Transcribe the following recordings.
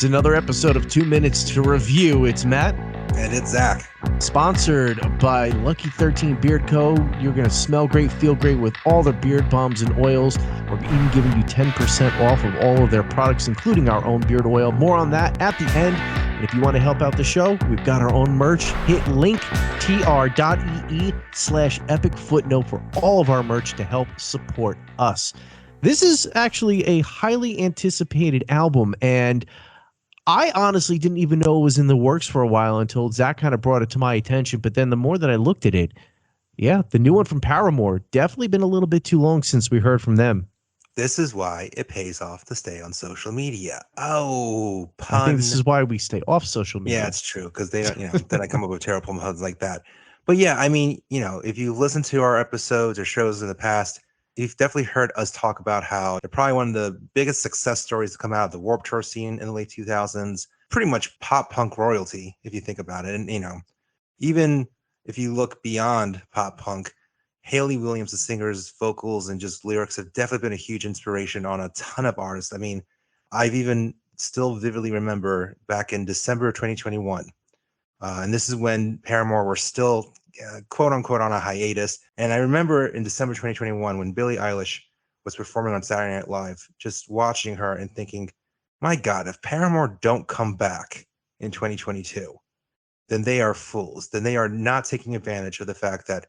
It's another episode of 2 Minutes to Review. It's Matt. And it's Zach. Sponsored by Lucky 13 Beard Co. You're going to smell great, feel great with all their beard balms and oils. We're even giving you 10% off of all of their products, including our own beard oil. More on that at the end. And if you want to help out the show, we've got our own merch. Hit linktr.ee/Epic Footnote for all of our merch to help support us. This is actually a highly anticipated album, and I honestly didn't even know it was in the works for a while until Zach kind of brought it to my attention. But then the more that I looked at it, yeah, the new one from Paramore, definitely been a little bit too long since we heard from them. This is why it pays off to stay on social media. Oh, pun. I think this is why we stay off social media. Yeah, it's true, because they don't, then I come up with terrible puns like that. But yeah, I mean, if you listen to our episodes or shows in the past, you've definitely heard us talk about how they're probably one of the biggest success stories to come out of the Warped Tour scene in the late 2000s. Pretty much pop punk royalty, if you think about it. And, even if you look beyond pop punk, Hayley Williams, the singer's vocals and just lyrics have definitely been a huge inspiration on a ton of artists. I mean, I've even still vividly remember back in December of 2021. And this is when Paramore were still quote unquote on a hiatus. And I remember in December 2021 when Billie Eilish was performing on Saturday Night Live, just watching her and thinking, my God, if Paramore don't come back in 2022, then they are fools. Then they are not taking advantage of the fact that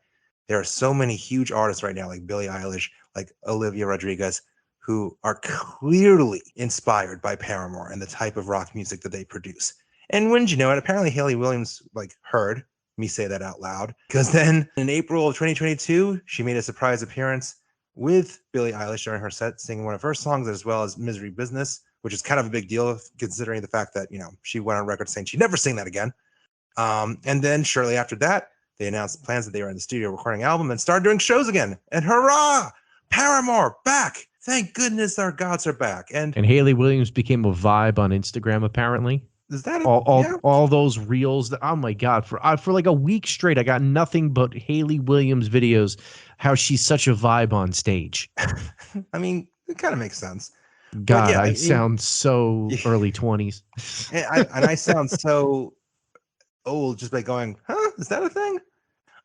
there are so many huge artists right now, like Billie Eilish, like Olivia Rodriguez, who are clearly inspired by Paramore and the type of rock music that they produce. And wouldn't you know it, apparently Hayley Williams heard me say that out loud, because then in April of 2022, she made a surprise appearance with Billie Eilish during her set, singing one of her songs, as well as Misery Business, which is kind of a big deal considering the fact that, she went on record saying she'd never sing that again. And then shortly after that, they announced plans that they were in the studio recording an album and started doing shows again. And hurrah! Paramore back! Thank goodness our gods are back. And Hayley Williams became a vibe on Instagram, apparently. Is that all those reels? Oh my God! For like a week straight, I got nothing but Hayley Williams videos. How she's such a vibe on stage. I mean, it kind of makes sense. God, I sound so early 20s. And I sound so old just by going, huh? Is that a thing?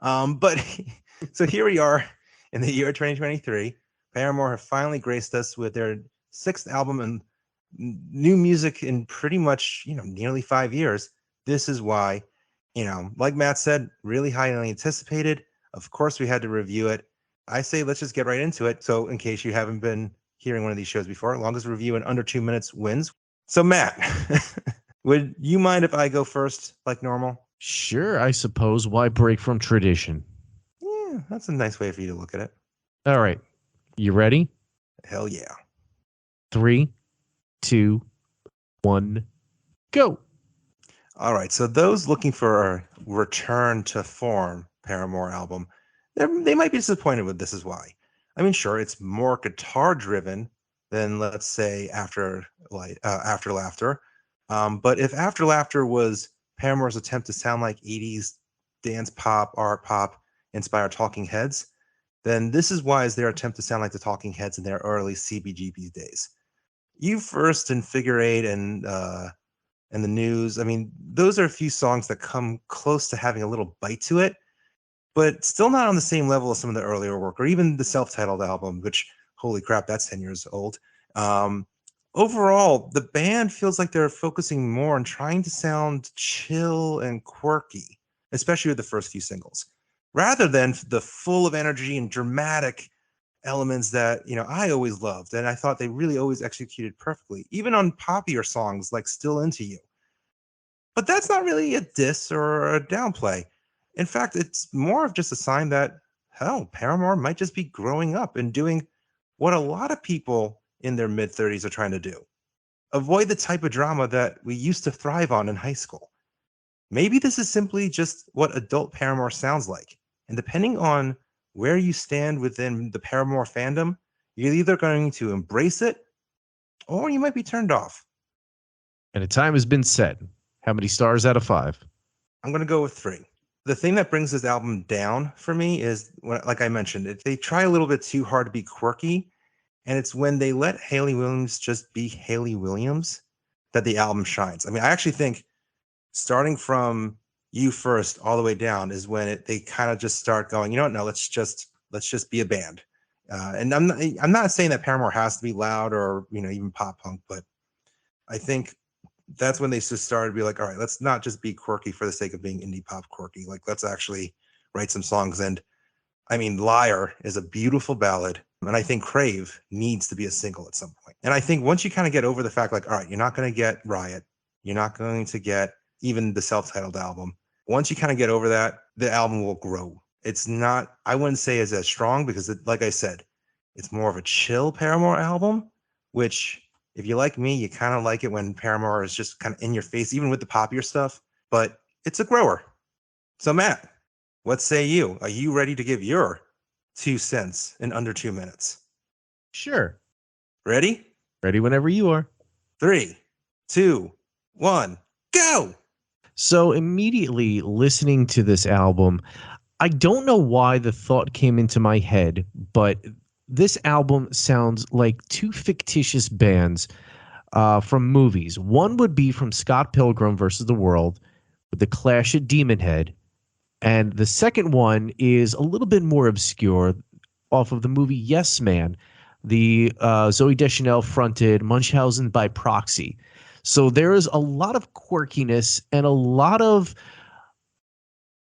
But so here we are in the year 2023. Paramore have finally graced us with their 6th album and new music in pretty much, nearly 5 years. This is why, like Matt said, really highly anticipated. Of course, we had to review it. I say, let's just get right into it. So in case you haven't been hearing one of these shows before, longest review in under 2 minutes wins. So Matt, would you mind if I go first like normal? Sure, I suppose. Why break from tradition? Yeah, that's a nice way for you to look at it. All right. You ready? Hell yeah. 3, 2, 1, go. All right. So those looking for a return to form Paramore album, they might be disappointed with This Is Why. I mean, sure, it's more guitar driven than, let's say, After Laughter. But if After Laughter was Paramore's attempt to sound like 80s dance pop, art pop inspired Talking Heads, then This Is Why is their attempt to sound like the Talking Heads in their early CBGB days. You First and Figure Eight and The News, I mean, those are a few songs that come close to having a little bite to it, but still not on the same level as some of the earlier work, or even the self-titled album, which, holy crap, that's 10 years old. Overall, the band feels like they're focusing more on trying to sound chill and quirky, especially with the first few singles, rather than the full of energy and dramatic elements that, I always loved. And I thought they really always executed perfectly, even on poppier songs like Still Into You. But that's not really a diss or a downplay. In fact, it's more of just a sign that, hell, Paramore might just be growing up and doing what a lot of people in their mid-30s are trying to do. Avoid the type of drama that we used to thrive on in high school. Maybe this is simply just what adult Paramore sounds like. And depending on where you stand within the Paramore fandom, you're either going to embrace it or you might be turned off. And a time has been set. How many stars out of 5? I'm going to go with 3. The thing that brings this album down for me is, like I mentioned, they try a little bit too hard to be quirky. And it's when they let Hayley Williams just be Hayley Williams that the album shines. I mean, I actually think starting from You First all the way down is when they kind of just start going, you know what? No, let's just be a band. And I'm not saying that Paramore has to be loud or even pop punk, but I think that's when they just started to be like, all right, let's not just be quirky for the sake of being indie pop quirky. Like, let's actually write some songs. And I mean, Liar is a beautiful ballad. And I think Crave needs to be a single at some point. And I think once you kind of get over the fact, like, all right, you're not going to get Riot. You're not going to get even the self-titled album. Once you kind of get over that, the album will grow. It's not, I wouldn't say is as strong because like I said, it's more of a chill Paramore album, which if you like me, you kind of like it when Paramore is just kind of in your face, even with the poppier stuff, but it's a grower. So Matt, what say you? Are you ready to give your 2 cents in under 2 minutes? Sure. Ready? Ready whenever you are. 3, 2, 1, go! So immediately listening to this album, I don't know why the thought came into my head, but this album sounds like two fictitious bands from movies. One would be from Scott Pilgrim versus the World with the Clash at Demon Head. And the second one is a little bit more obscure off of the movie Yes Man, the Zooey Deschanel fronted Munchausen by Proxy. So there is a lot of quirkiness and a lot of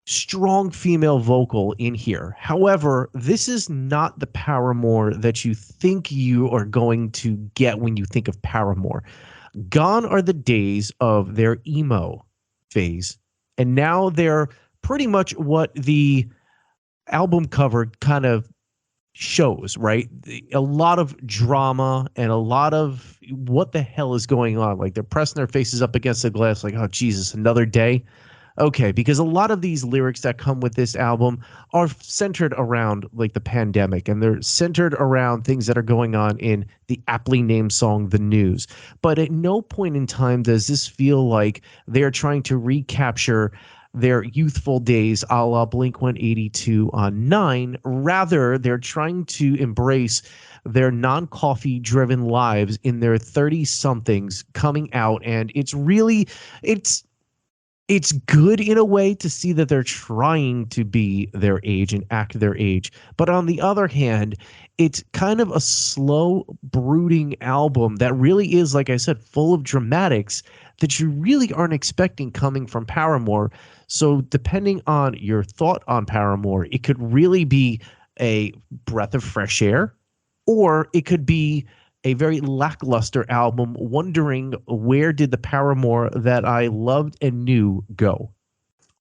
strong female vocal in here. However, this is not the Paramore that you think you are going to get when you think of Paramore. Gone are the days of their emo phase, and now they're pretty much what the album cover kind of shows, right? A lot of drama and a lot of what the hell is going on. Like they're pressing their faces up against the glass like, oh, Jesus, another day. Okay, because a lot of these lyrics that come with this album are centered around like the pandemic, and they're centered around things that are going on in the aptly named song The News. But at no point in time does this feel like they're trying to recapture their youthful days a la Blink-182 on 9. Rather, they're trying to embrace their non-coffee driven lives in their 30-somethings coming out, and it's good in a way to see that they're trying to be their age and act their age. But on the other hand, it's kind of a slow, brooding album that really is, like I said, full of dramatics that you really aren't expecting coming from Paramore. So depending on your thought on Paramore, it could really be a breath of fresh air, or it could be a very lackluster album, wondering where did the Paramore that I loved and knew go?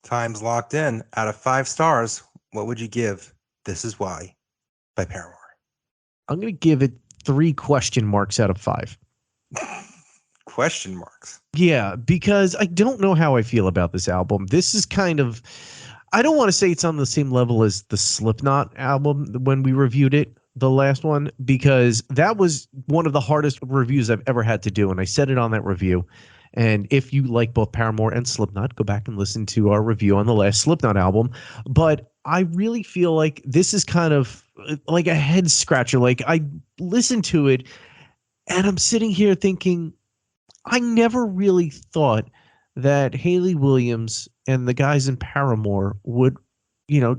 Time's locked in. Out of 5 stars, what would you give This Is Why by Paramore? I'm going to give it 3 question marks out of 5. Question marks? Yeah, because I don't know how I feel about this album. This is kind of, I don't want to say it's on the same level as the Slipknot album when we reviewed it, the last one, because that was one of the hardest reviews I've ever had to do, and I said it on that review. And if you like both Paramore and Slipknot, go back and listen to our review on the last Slipknot album. But I really feel like this is kind of like a head scratcher. Like I listened to it and I'm sitting here thinking, I never really thought that Hayley Williams and the guys in Paramore would,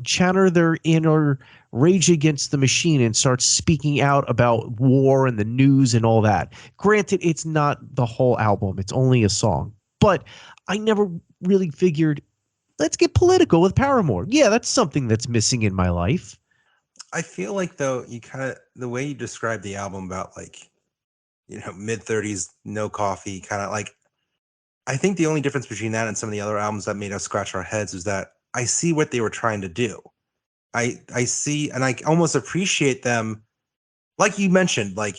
channel their inner rage against the machine and start speaking out about war and the news and all that. Granted, it's not the whole album. It's only a song. But I never really figured, let's get political with Paramore. Yeah, that's something that's missing in my life. I feel like, though, you kind of, the way you described the album about like, mid-30s, no coffee, kind of like, I think the only difference between that and some of the other albums that made us scratch our heads is that I see what they were trying to do. I see, and I almost appreciate them. Like you mentioned, like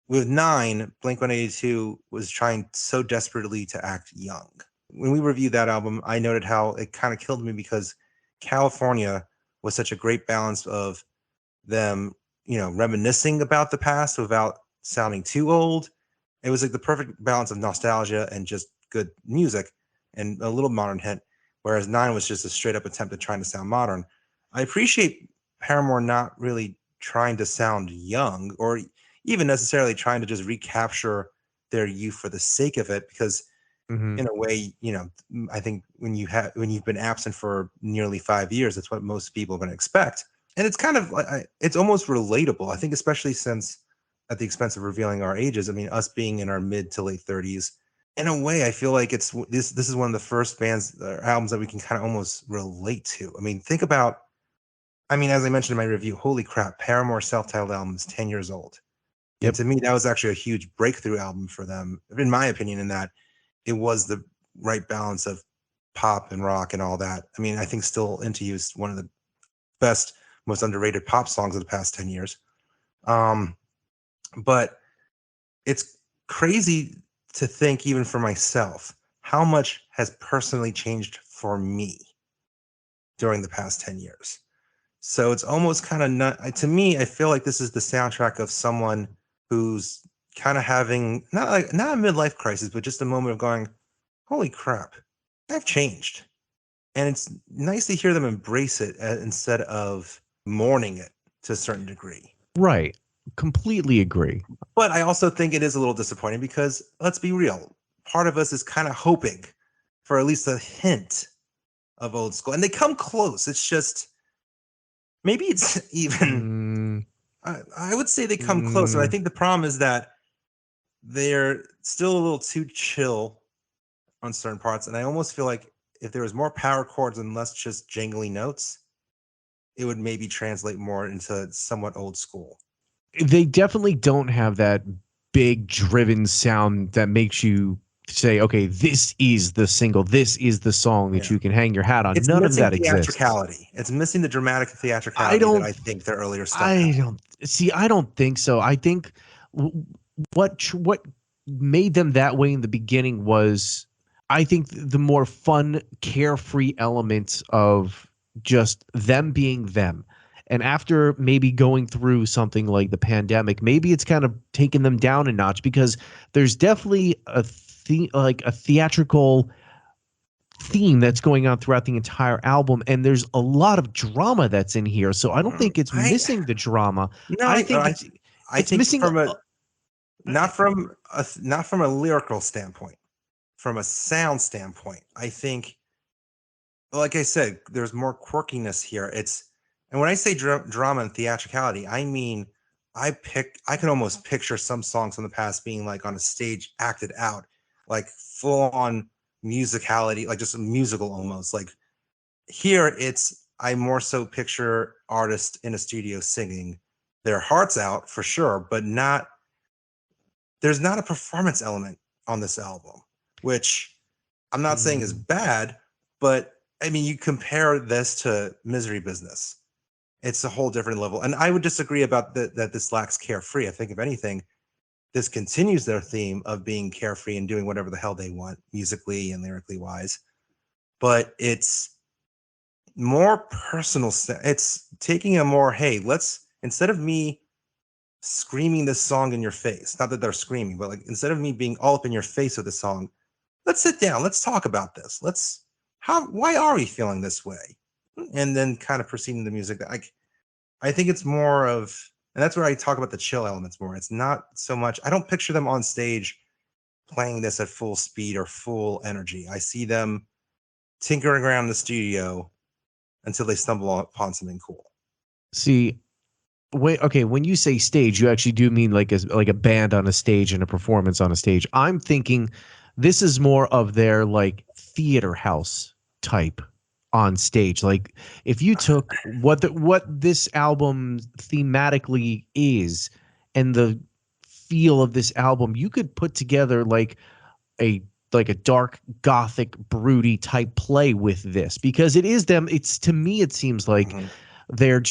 with 9, Blink-182 was trying so desperately to act young. When we reviewed that album, I noted how it kind of killed me because California was such a great balance of them, reminiscing about the past without sounding too old. It was like the perfect balance of nostalgia and just good music and a little modern hint, whereas 9 was just a straight up attempt at trying to sound modern. I appreciate Paramore not really trying to sound young or even necessarily trying to just recapture their youth for the sake of it, because in a way, you know, I think when you've been absent for nearly 5 years, that's what most people are going to expect. And it's kind of like, it's almost relatable. I think, especially since, at the expense of revealing our ages, I mean, us being in our mid to late 30s, in a way, I feel like this is one of the first bands or albums that we can kind of almost relate to. I mean, think about, I mean, as I mentioned in my review, holy crap, Paramore self-titled album is 10 years old. Yep. And to me, that was actually a huge breakthrough album for them, in my opinion, in that it was the right balance of pop and rock and all that. I mean, I think Still Into You is one of the best, most underrated pop songs of the past 10 years. But it's crazy to think, even for myself, how much has personally changed for me during the past 10 years. So it's almost kind of not, to me, I feel like this is the soundtrack of someone who's kind of having not a midlife crisis, but just a moment of going, holy crap, I've changed. And it's nice to hear them embrace it instead of mourning it to a certain degree. Right. Completely agree. But I also think it is a little disappointing because, let's be real, part of us is kind of hoping for at least a hint of old school. And they come close. It's just, maybe it's even, I would say they come close. And I think the problem is that they're still a little too chill on certain parts. And I almost feel like if there was more power chords and less just jingly notes, it would maybe translate more into somewhat old school. They definitely don't have that big driven sound that makes you say, okay, this is the single, this is the song that you can hang your hat on. It's None of that theatricality. exists. It's missing the dramatic theatricality that I think their earlier stuff had. I don't think so. I think what made them that way in the beginning was, I think, the more fun, carefree elements of just them being them. And after maybe going through something like the pandemic, maybe it's kind of taken them down a notch, because there's definitely a theatrical theme that's going on throughout the entire album, and there's a lot of drama that's in here. So I don't think it's missing the drama. No, I think it's missing not from a lyrical standpoint, from a sound standpoint. I think, like I said, there's more quirkiness here. And when I say drama and theatricality, I mean, I can almost picture some songs from the past being like on a stage acted out, like full on musicality, like just a musical almost. Like here, I more so picture artists in a studio singing their hearts out for sure, but there's not a performance element on this album, which I'm not saying is bad, but I mean, you compare this to Misery Business. It's a whole different level. And I would disagree about that this lacks carefree. I think, if anything, this continues their theme of being carefree and doing whatever the hell they want, musically and lyrically wise. But it's more personal. It's taking a more, hey, instead of me screaming this song in your face, not that they're screaming, but like, instead of me being all up in your face with the song, let's sit down. Let's talk about this. Why are we feeling this way? And then kind of proceeding the music. I think it's more of, and that's where I talk about the chill elements more. It's not so much, I don't picture them on stage playing this at full speed or full energy. I see them tinkering around the studio until they stumble upon something cool. See, when you say stage, you actually do mean like a band on a stage and a performance on a stage. I'm thinking this is more of their like theater house type on stage. Like, if you took what this album thematically is and the feel of this album, you could put together like a dark gothic broody type play with this, because it is them. It's, to me, it seems like they're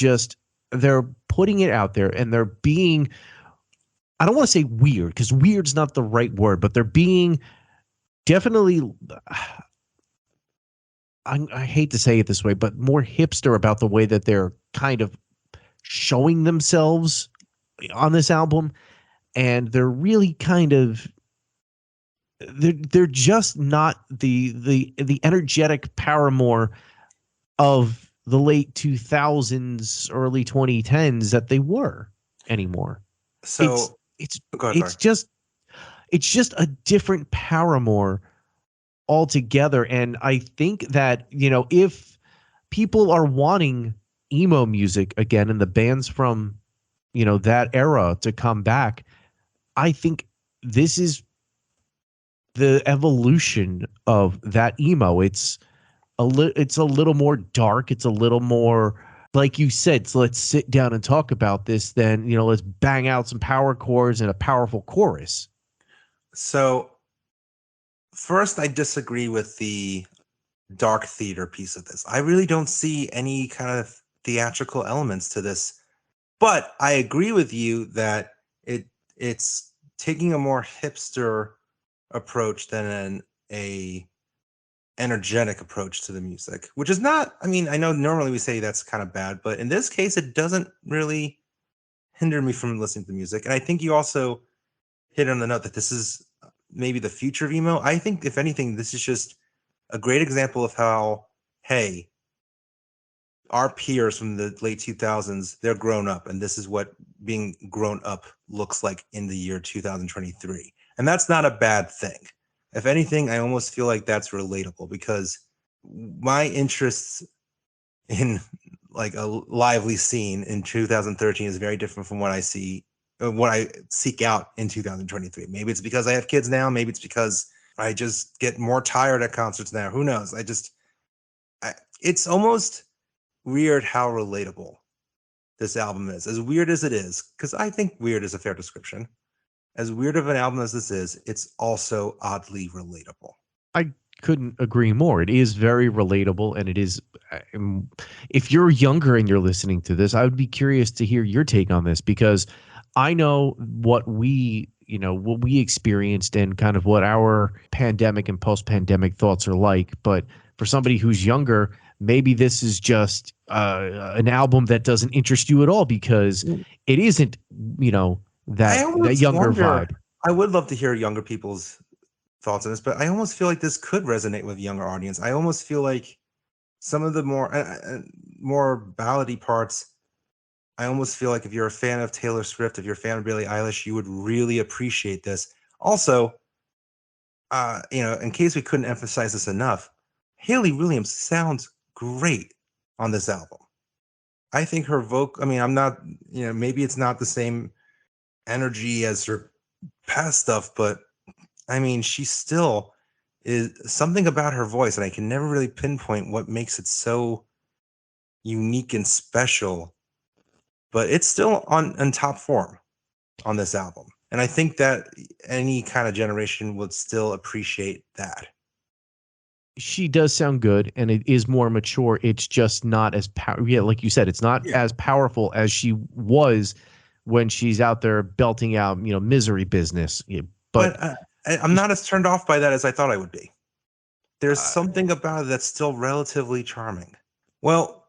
putting it out there, and they're being, I don't want to say weird, because weird's not the right word, but they're being definitely, I hate to say it this way, but more hipster about the way that they're kind of showing themselves on this album. And they're really kind of, they're just not the energetic Paramore of the late 2000s, early 2010s that they were anymore. So It's just, it's just a different Paramore altogether. And I think that, if people are wanting emo music again and the bands from, that era to come back, I think this is the evolution of that emo. It's a little more dark. It's a little more, like you said, so let's sit down and talk about this. Then, let's bang out some power chords and a powerful chorus. So first, I disagree with the dark theater piece of this. I really don't see any kind of theatrical elements to this, but I agree with you that it's taking a more hipster approach than a energetic approach to the music, which is not, I mean, I know normally we say that's kind of bad, but in this case, it doesn't really hinder me from listening to the music. And I think you also hit on the note that this is maybe the future of emo. I think, if anything, this is just a great example of how, hey, our peers from the late 2000s, they're grown up, and this is what being grown up looks like in the year 2023. And that's not a bad thing. If anything, I almost feel like that's relatable, because my interests in like a lively scene in 2013 is very different from what I seek out in 2023. Maybe it's because I have kids now. Maybe it's because I just get more tired at concerts now. Who knows? It's almost weird how relatable this album is. As weird as it is, because I think weird is a fair description. As weird of an album as this is, it's also oddly relatable. I couldn't agree more. It is very relatable, and it is. If you're younger and you're listening to this, I would be curious to hear your take on this, because I know what we experienced and kind of what our pandemic and post-pandemic thoughts are like. But for somebody who's younger, maybe this is just an album that doesn't interest you at all, because it isn't, that younger vibe. I would love to hear younger people's thoughts on this, but I almost feel like this could resonate with younger audience. I almost feel like some of the more ballady parts, I almost feel like if you're a fan of Taylor Swift, if you're a fan of Billie Eilish, you would really appreciate this. Also, in case we couldn't emphasize this enough, Hayley Williams sounds great on this album. I think her vocal, I'm not, maybe it's not the same energy as her past stuff, but she still is something about her voice, and I can never really pinpoint what makes it so unique and special, but it's still on top form on this album. And I think that any kind of generation would still appreciate that. She does sound good, and it is more mature. It's just not as like you said, it's not as powerful as she was when she's out there belting out, Misery Business. But I'm not as turned off by that as I thought I would be. There's something about it that's still relatively charming. Well,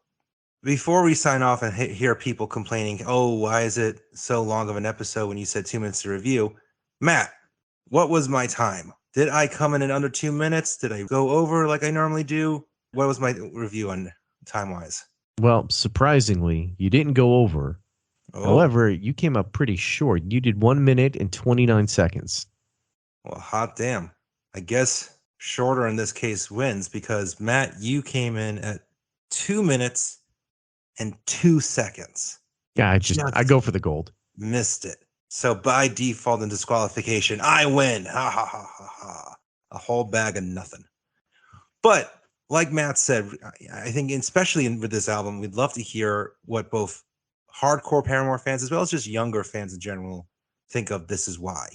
before we sign off and hear people complaining, oh, why is it so long of an episode when you said 2 minutes to review? Matt, what was my time? Did I come in under 2 minutes? Did I go over like I normally do? What was my review on time-wise? Well, surprisingly, you didn't go over. Oh. However, you came up pretty short. You did 1 minute and 29 seconds. Well, hot damn. I guess shorter in this case wins, because Matt, you came in at 2 minutes and 2 seconds. Yeah, I go for the gold. Missed it. So by default and disqualification, I win. Ha ha ha ha ha. A whole bag of nothing. But like Matt said, I think especially with this album, we'd love to hear what both hardcore Paramore fans, as well as just younger fans in general, think of This Is Why.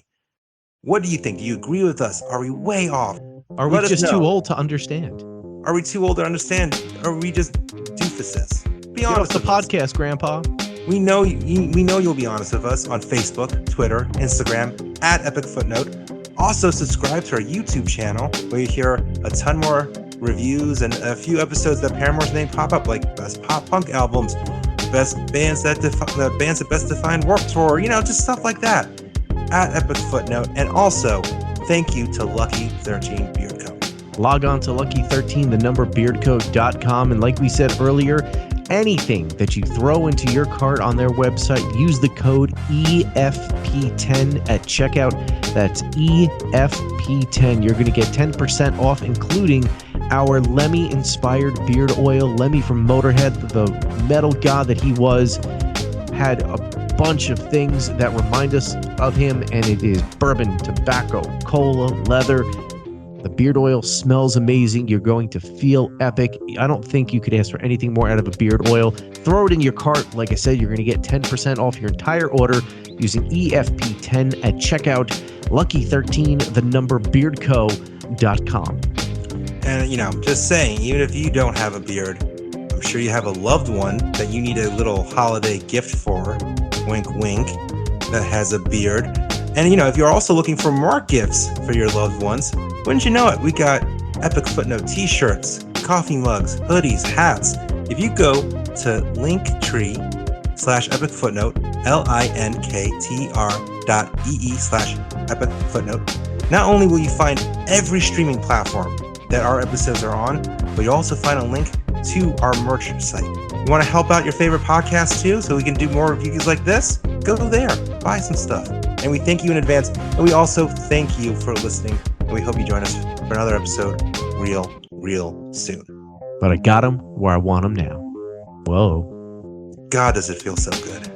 What do you think? Do you agree with us? Are we way off? Are we just too old to understand? Are we too old to understand? Are we just doofuses? Be honest with the podcast, Grandpa. We know you'll be honest with us on Facebook, Twitter, Instagram, at Epic Footnote. Also, subscribe to our YouTube channel, where you hear a ton more reviews and a few episodes that Paramore's name pop up, like best pop punk albums, best bands the bands that best define Warped Tour, just stuff like that. At Epic Footnote. And also, thank you to Lucky 13 Beard Co. Log on to Lucky13, the number beardco.com, and like we said earlier, anything that you throw into your cart on their website, use the code EFP10 at checkout. That's EFP10. You're going to get 10% off, including our Lemmy-inspired beard oil. Lemmy from Motorhead, the metal god that he was, had a bunch of things that remind us of him, and it is bourbon, tobacco, cola, leather. The beard oil smells amazing. You're going to feel epic. I don't think you could ask for anything more out of a beard oil. Throw it in your cart. Like I said, you're going to get 10% off your entire order using EFP10 at checkout. Lucky13, the number beardco.com. And, just saying, even if you don't have a beard, I'm sure you have a loved one that you need a little holiday gift for, wink, wink, that has a beard. And, if you're also looking for more gifts for your loved ones, wouldn't you know it? We got Epic Footnote t-shirts, coffee mugs, hoodies, hats. If you go to linktree/Epic Footnote, linktr.ee/Epic Footnote, not only will you find every streaming platform that our episodes are on, but you also find a link to our merch site. You want to help out your favorite podcast too, so we can do more reviews like this? Go there, buy some stuff. And we thank you in advance. And we also thank you for listening. And we hope you join us for another episode real soon. But I got him where I want him now. Whoa. God, does it feel so good.